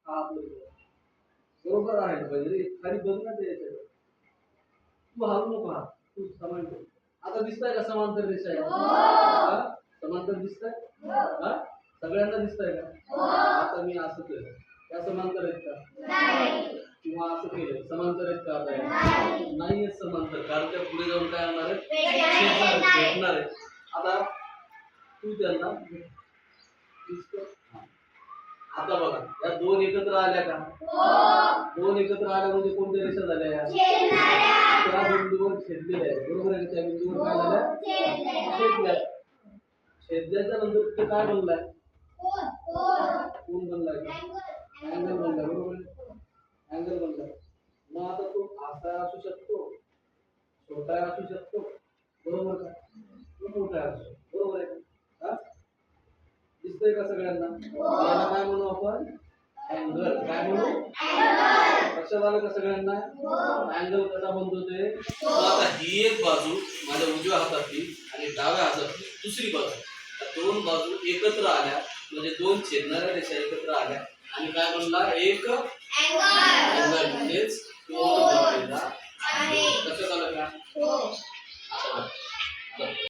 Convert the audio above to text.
हा बरोबर आहे पाहिजे खाली बघ ना ते तू हलू नको हा तू समान ठेव. आता दिसतंय का समांतर रेषा आहे? समांतर दिसतंय? हा सगळ्यांना दिसतंय का? आता मी असं केलं त्या समांतर आहेत का? किंवा असं केलं समांतर आहेत का? आता नाही आहेत समांतर कारण त्या पुढे जाऊन काय होणार आहे? भेटणार आहे. आता तू त्यांना आता बघा या दोन एकत्र आल्या का? दोन एकत्र आल्या म्हणजे कोणत्या रेषा झाल्या? त्या बिंदूवर छेदलेल्या आहेत. बरोबर आहे. त्या बिंदूवर काय झाल्या? छेदल्या. छेदल्याच्या नंतर ते काय बनलाय? कोण बनलाय? अँगल बनलाय. बरोबर आहे. अँगल बनलाय. मग आता तो असा असू शकतो, छोटा असू शकतो, बरोबर का? तो मोठा असू शकतो, बरोबर आहे का? दिसतंय का सगळ्यांना? याला काय म्हणू आपण? अँगल. काय म्हणू? लक्षात आलं का सगळ्यांना? अँगल कसा बनतो ते? आता ही एक बाजू माझ्या उजव्या हातातली आणि डाव्या हातातली दुसरी बाजू, दोन बाजू एकत्र आल्या म्हणजे दोन छेदणाऱ्या रेषा एकत्र आल्या आणि काय बनला? एक अँगल.